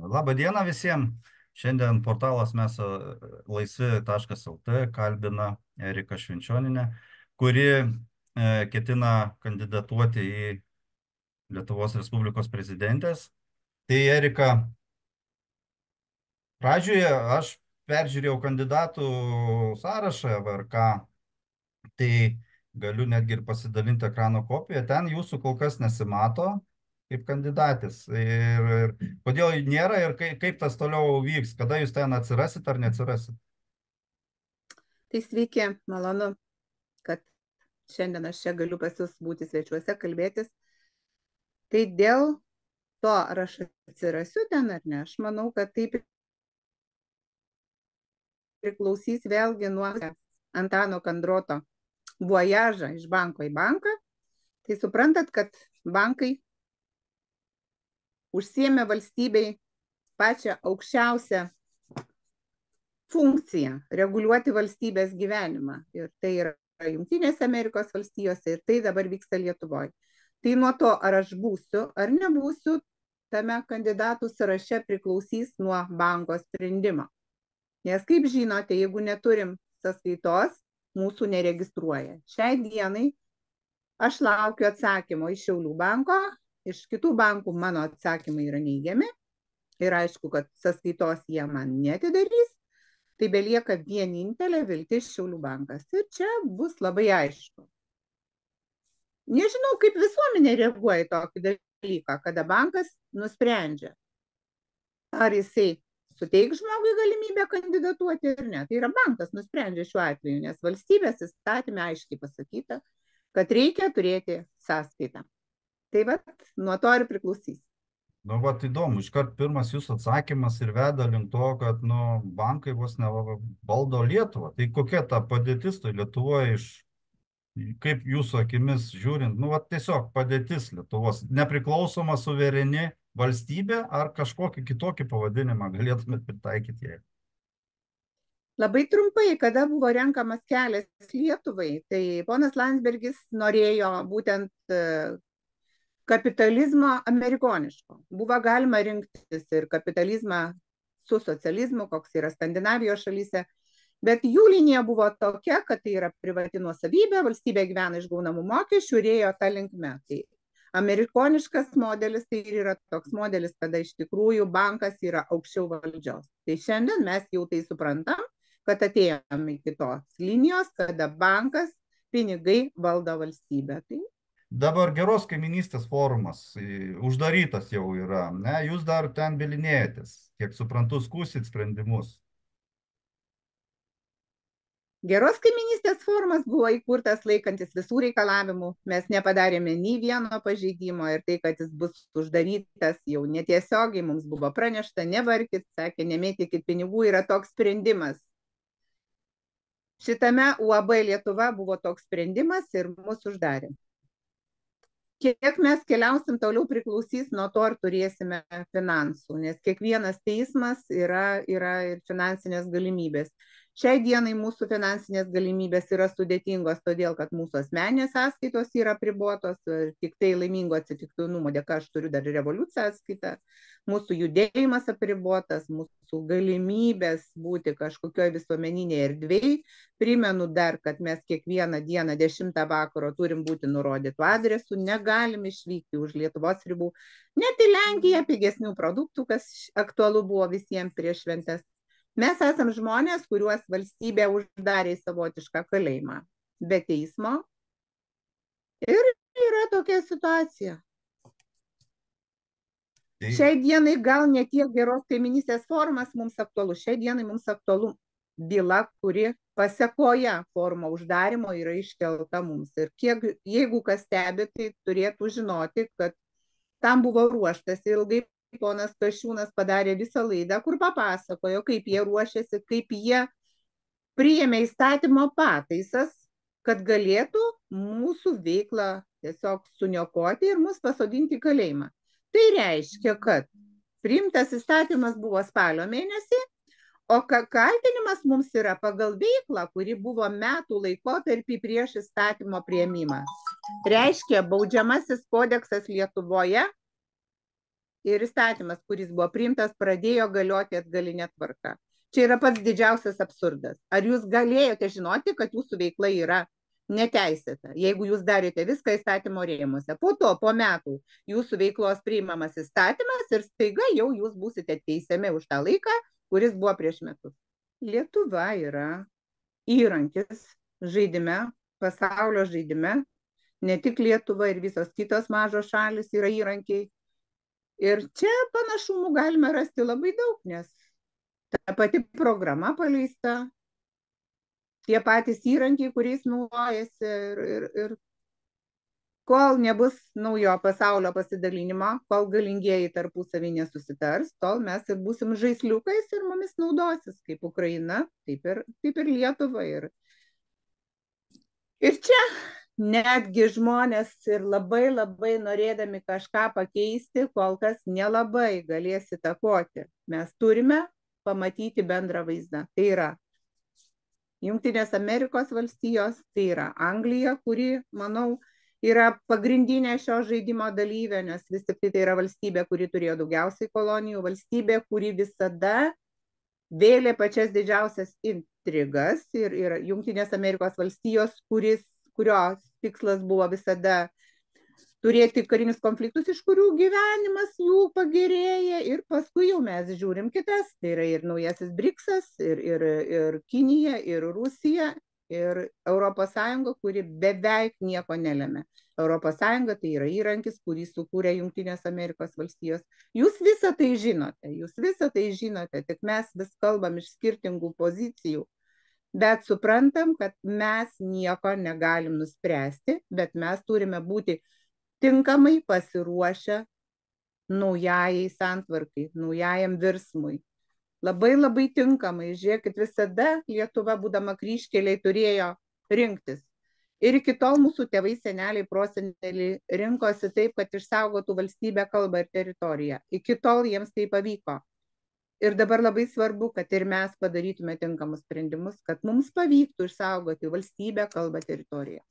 Labą dieną visiems. Šiandien portalas mes laisvi.lt kalbina Eriką Švenčioninę, kuri ketina kandidatuoti į Lietuvos Respublikos prezidentės. Tai Erika, pradžioje aš peržiūrėjau kandidatų sąrašą VRK, tai galiu netgi ir pasidalinti ekrano kopiją. Ten jūsų kol kas nesimato kaip kandidatės. Ir kodėl nėra ir kaip tas toliau vyks, kada jūs ten atsirasit ar neatsirasit? Tai sveiki, malonu, kad šiandien aš čia galiu pas jūs būti svečiuose, kalbėtis. Tai dėl to, ar aš atsirasiu ten ar ne, aš manau, kad taip priklausys vėlgi nuo Antano Kandroto vojažą iš banko į banką. Tai suprantat, kad bankai užsiėmė valstybei pačią aukščiausią funkciją reguliuoti valstybės gyvenimą. Ir tai yra Jungtinėse Amerikos valstijose ir tai dabar vyksta Lietuvoje. Tai nuo to, ar aš būsiu ar nebūsiu tame kandidatų sąraše priklausys nuo banko sprendimo. Nes kaip žinote, jeigu neturim sąskaitos, mūsų neregistruoja. Šiai dienai aš laukiu atsakymo iš Šiaulių banko, iš kitų bankų mano atsakymai yra neigiami ir aišku, kad sąskaitos jie man neatidarys, tai belieka vienintelė viltis Šiaulių bankas. Ir čia bus labai aišku. Nežinau, kaip visuomenė reaguoja į tokį dalyką, kada bankas nusprendžia, ar jisai suteiks žmogui galimybę kandidatuoti ar ne. Tai yra bankas nusprendžia šiuo atveju, nes valstybės įstatyme aiškiai pasakyta, kad reikia turėti sąskaitą. Tai vat, nuo to ir priklausys. Nu, vat įdomu, iškart pirmas jūsų atsakymas ir veda link to, kad bankai vos nevaldo Lietuvą. Tai kokia ta padėtis tai Lietuvoje kaip jūsų akimis žiūrint, tiesiog padėtis Lietuvos, nepriklausoma suvereni valstybė ar kažkokį kitokį pavadinimą galėtumėt pritaikyti jai? Labai trumpai, kada buvo renkamas kelias Lietuvai, tai ponas Landsbergis norėjo būtent kapitalizmo amerikoniško. Buvo galima rinktis ir kapitalizmą su socializmu, koks yra Skandinavijos šalyse, bet jų linija buvo tokia, kad tai yra privati nuosavybė, valstybė gyvena iš gaunamų mokesčių ir ėjo tą linkme. Tai amerikoniškas modelis tai yra toks modelis, kada iš tikrųjų bankas yra aukščiau valdžios. Tai šiandien mes jau tai suprantam, kad atėjome iki tos linijos, kada bankas pinigai valdo valstybę. Tai dabar geros kaiminystės forumas uždarytas jau yra, ne? Jūs dar ten bilinėjatės, kiek suprantu, skūsit sprendimus. Geros kaiminystės forumas buvo įkurtas laikantis visų reikalavimų. Mes nepadarėme nei vieno pažeidimo ir tai, kad jis bus uždarytas, jau netiesiogiai mums buvo pranešta, nevarkit, sakė, nemėtykit pinigų, yra toks sprendimas. Šitame UAB Lietuva buvo toks sprendimas ir mus uždarė. Kiek mes keliausim toliau priklausys nuo to, ar turėsime finansų, nes kiekvienas teismas yra ir finansinės galimybės. Šiai dienai mūsų finansinės galimybės yra sudėtingos, todėl kad mūsų asmeninės sąskaitos yra apribotos, tik tai laimingo atsitiktinumo dėka aš turiu dar Revolut sąskaitą, mūsų judėjimas apribotas, mūsų galimybės būti kažkokioje visuomeninėje erdvėje. Primenu dar, kad mes kiekvieną dieną 10 vakaro turim būti nurodytų adresų, negalim išvykti už Lietuvos ribų, net į Lenkiją pigesnių produktų, kas aktualu buvo visiems prieš šventes. Mes esam žmonės, kuriuos valstybė uždarė į savotišką kalėjimą be teismo ir yra tokia situacija. Šiai dienai gal ne tiek geros kaiminystės forumas mums aktualu, šiai dienai mums aktualu byla, kuri pasekoja forumo uždarimo yra iškelta mums. Ir jeigu kas stebi, tai turėtų žinoti, kad tam buvo ruoštas ilgai. Ponas Kasčiūnas padarė visą laidą, kur papasakojo, kaip jie ruošiasi, kaip jie priėmė įstatymo pataisas, kad galėtų mūsų veiklą tiesiog suniokoti ir mus pasodinti į kalėjimą. Tai reiškia, kad priimtas įstatymas buvo spalio mėnesį, o kaltinimas mums yra pagal veiklą, kuri buvo metų laikotarpį prieš įstatymo priėmimą. Reiškia, baudžiamasis kodeksas Lietuvoje ir įstatymas, kuris buvo priimtas, pradėjo galioti atgalinė tvarka. Čia yra pats didžiausias absurdas. Ar jūs galėjote žinoti, kad jūsų veikla yra neteisėta, jeigu jūs darėte viską įstatymo rėmuose? Po to, po metų, jūsų veiklos priimamas įstatymas ir staiga jau jūs būsite teisiami už tą laiką, kuris buvo prieš metus. Lietuva yra įrankis žaidime, pasaulio žaidime. Ne tik Lietuva ir visos kitos mažos šalis yra įrankiai. Ir čia panašumų galime rasti labai daug, nes ta pati programa paleista, tie patys įrankiai, kuriais naudojasi ir kol nebus naujo pasaulio pasidalinimo, kol galingieji tarpusavy nesusitars, tol mes ir būsim žaisliukais ir mumis naudosis, kaip Ukraina, taip ir Lietuva. Ir čia netgi žmonės ir labai norėdami kažką pakeisti, kol kas nelabai galės įtakoti. Mes turime pamatyti bendrą vaizdą. Tai yra Jungtinės Amerikos valstijos, tai yra Anglija, kuri, manau, yra pagrindinė šio žaidimo dalyvė, nes vis tik tai yra valstybė, kuri turėjo daugiausiai kolonijų, valstybė, kuri visada vėlė pačias didžiausias intrigas ir Jungtinės Amerikos valstijos, kurios tikslas buvo visada turėti karinius konfliktus, iš kurių gyvenimas jų pagerėja, ir paskui jau mes žiūrim kitas, tai yra ir naujasis BRICS, ir Kinija, ir Rusija, ir Europos Sąjunga, kuri beveik nieko nelemia. Europos Sąjunga tai yra įrankis, kurį sukūrė Jungtinės Amerikos valstijos. Jūs visą tai žinote, tik mes vis kalbam iš skirtingų pozicijų. Bet suprantam, kad mes nieko negalim nuspręsti, bet mes turime būti tinkamai pasiruošę naujajai santvarkai, naujajam virsmui. Labai tinkamai. Žiūrėkit, visada Lietuva, būdama kryžkeliai, turėjo rinktis. Ir iki tol mūsų tėvai, seneliai, proseneliai rinkosi taip, kad išsaugotų valstybę, kalbą ir teritoriją. Iki tol jiems tai pavyko. Ir dabar labai svarbu, kad ir mes padarytume tinkamus sprendimus, kad mums pavyktų išsaugoti valstybę, kalbą, teritoriją.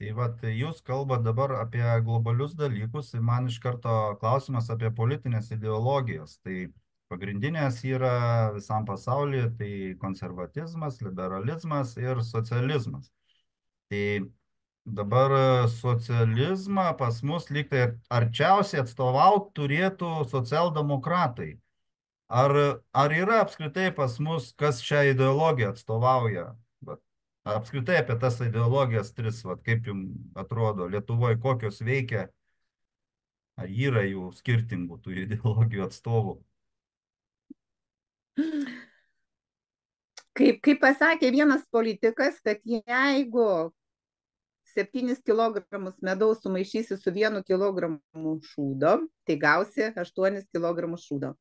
Tai vat, jūs kalbate dabar apie globalius dalykus, ir man iš karto klausimas apie politinės ideologijas. Tai pagrindinės yra visam pasaulyje, tai konservatizmas, liberalizmas ir socializmas. Tai dabar socializmą pas mus lyg tai arčiausiai atstovauti turėtų socialdemokratai. Ar yra apskritai pas mus, kas šią ideologiją atstovauja? Apskritai apie tas ideologijas tris, kaip jums atrodo, Lietuvoje kokios veikia, ar yra jų skirtingų tų ideologijų atstovų? Kaip pasakė vienas politikas, kad jeigu 7 kilogramus medaus sumaišysi su 1 kilogramu šūdo, tai gausi 8 kilogramus šūdo.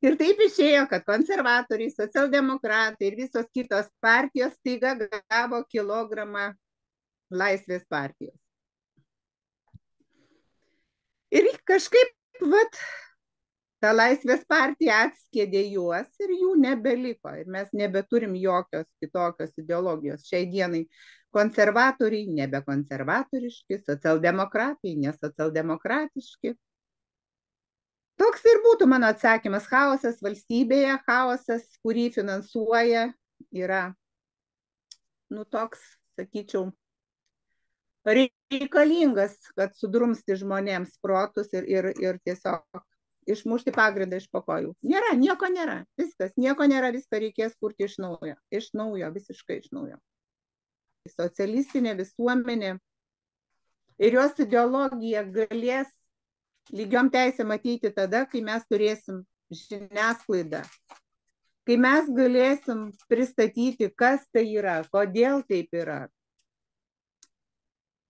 Ir taip išėjo, kad konservatoriai, socialdemokratai ir visos kitos partijos staiga gavo kilogramą Laisvės partijos. Ir kažkaip, ta Laisvės partija atskėdė juos ir jų nebeliko. Ir mes nebeturim jokios kitokios ideologijos. Šiai dienai konservatoriai nebekonservatoriški, socialdemokratai nesocialdemokratiški. Toks ir būtų mano atsakymas. Chaosas valstybėje, chaosas, kurį finansuoja, yra, toks, sakyčiau, reikalingas, kad sudrumsti žmonėms protus ir tiesiog išmušti pagrindą iš po kojų. Nėra, nieko nėra, viskas, nieko nėra, viską reikės kurti iš naujo, visiškai iš naujo. Socialistinė visuomenė ir jos ideologija galės lygiom teisėm matyti tada, kai mes turėsim žiniasklaidą, kai mes galėsim pristatyti, kas tai yra, kodėl taip yra.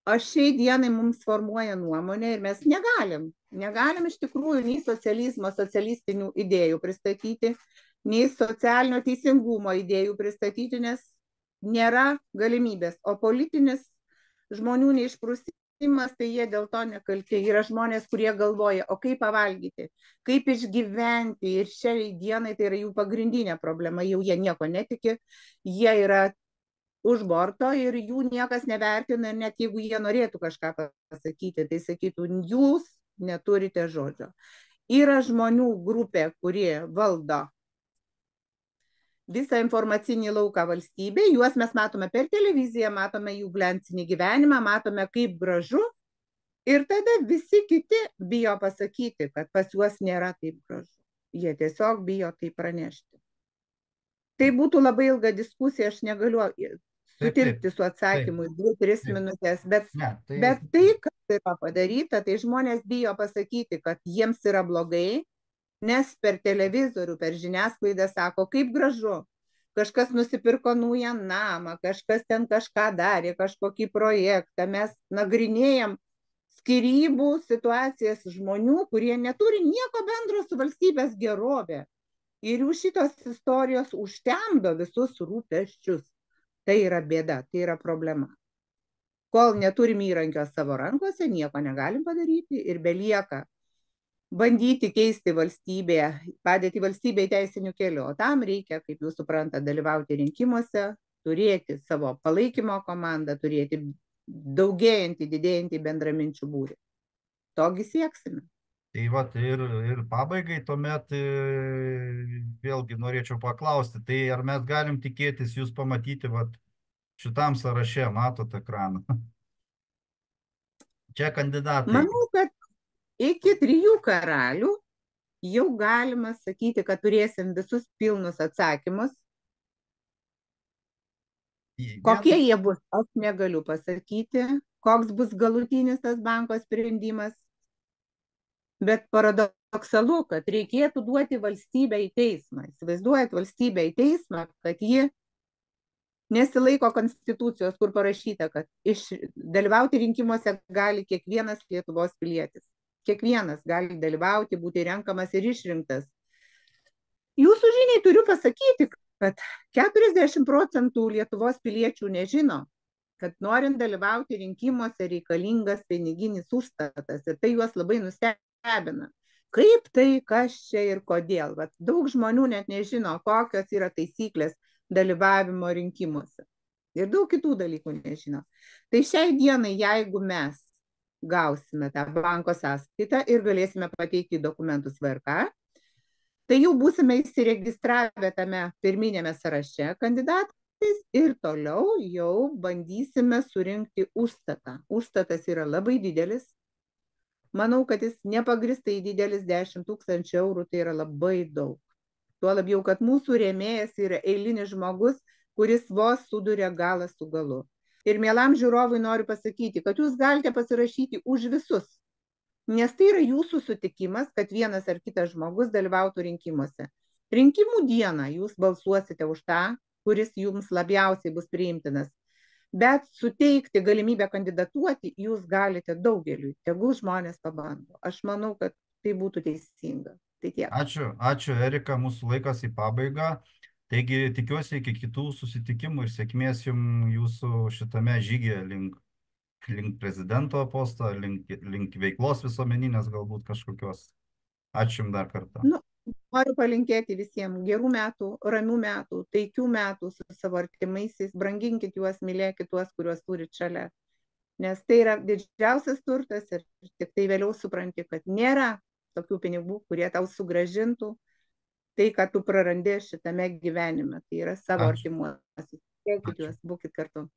O šiai dienai mums formuoja nuomonę ir mes negalim iš tikrųjų nei socializmo, socialistinių idėjų pristatyti, nei socialinio teisingumo idėjų pristatyti, nes nėra galimybės. O politinis žmonių neišprusimas, tai jie dėl to nekalti. Yra žmonės, kurie galvoja, o kaip pavalgyti, kaip išgyventi. Ir šiai dienai tai yra jų pagrindinė problema. Jau jie nieko netiki, jie yra už borto ir jų niekas nevertina. Ir net jeigu jie norėtų kažką pasakyti, tai sakytų, jūs neturite žodžio. Yra žmonių grupė, kurie valdo visą informacinį lauką valstybė, juos mes matome per televiziją, matome jų glencinį gyvenimą, matome kaip gražu ir tada visi kiti bijo pasakyti, kad pas juos nėra taip gražu. Jie tiesiog bijo tai pranešti. Tai būtų labai ilga diskusija, aš negaliu sutilpti su atsakymu 2-3 minutės, bet tai, kas yra padaryta, tai žmonės bijo pasakyti, kad jiems yra blogai, nes per televizorių, per žiniasklaidą sako, kaip gražu, kažkas nusipirko naują namą, kažkas ten kažką darė, kažkokį projektą, mes nagrinėjam skyrybų situacijas žmonių, kurie neturi nieko bendro su valstybės gerovė. Ir jų šitos istorijos užtemdo visus rūpesčius. Tai yra bėda, tai yra problema. Kol neturim įrankio savo rankose, nieko negalim padaryti ir belieka bandyti keisti valstybėje, padėti valstybėje teisiniu keliu. O tam reikia, kaip jūs suprantate, dalyvauti rinkimuose, turėti savo palaikymo komandą, turėti daugėjantį, didėjantį bendraminčių būrį. Togi sieksime. Tai vat ir pabaigai tuomet vėlgi norėčiau paklausti, tai ar mes galim tikėtis jūs pamatyti vat šitam sąraše, matot ekraną? Čia kandidatai. Manau, kad iki 3 karalių jau galima sakyti, kad turėsim visus pilnus atsakymus. Kokie jie bus, aš negaliu pasakyti, koks bus galutinis tas banko sprendimas, bet paradoksalu, kad reikėtų duoti valstybę į teismą. Įsivaizduojat valstybę į teismą, kad ji nesilaiko konstitucijos, kur parašyta, kad dalyvauti rinkimuose gali kiekvienas Lietuvos pilietis. Kiekvienas gali dalyvauti, būti renkamas ir išrinktas. Jūsų žiniai turiu pasakyti, kad 40% Lietuvos piliečių nežino, kad norint dalyvauti rinkimuose reikalingas piniginis užstatas ir tai juos labai nustebina. Kaip tai, kas čia ir kodėl. Vat daug žmonių net nežino, kokios yra taisyklės dalyvavimo rinkimuose. Ir daug kitų dalykų nežino. Tai šiai dienai, jeigu mes gausime tą banko sąskaitą ir galėsime pateikti dokumentus VRK, tai jau būsime įsiregistravę tame pirminėme sąraše kandidatais ir toliau jau bandysime surinkti užstatą. Užstatas yra labai didelis. Manau, kad jis nepagristai didelis, 10 000 eurų, tai yra labai daug. Tuo labiau, kad mūsų rėmėjas yra eilinis žmogus, kuris vos suduria galą su galu. Ir mielam žiūrovui noriu pasakyti, kad jūs galite pasirašyti už visus, nes tai yra jūsų sutikimas, kad vienas ar kitas žmogus dalyvautų rinkimuose. Rinkimų dieną jūs balsuosite už tą, kuris jums labiausiai bus priimtinas. Bet suteikti galimybę kandidatuoti jūs galite daugeliui. Tegul žmonės pabando. Aš manau, kad tai būtų teisinga. Tai tiek. Ačiū Erika, mūsų laikas į pabaigą. Taigi tikiuosi iki kitų susitikimų ir sėkmės jums jūsų šitame žygyje link prezidento posto, link veiklos visuomeninės galbūt kažkokios. Ačiū jums dar kartą. Noriu palinkėti visiems gerų metų, ramių metų, taikių metų su savo artimaisiais. Branginkit juos, mylėkit tuos, kuriuos turit šalia. Nes tai yra didžiausias turtas ir tik tai vėliau supranti, kad nėra tokių pinigų, kurie tau sugrąžintų tai, ką tu prarandi šitame gyvenime. Tai yra savo artimuosius. Būkit kartu.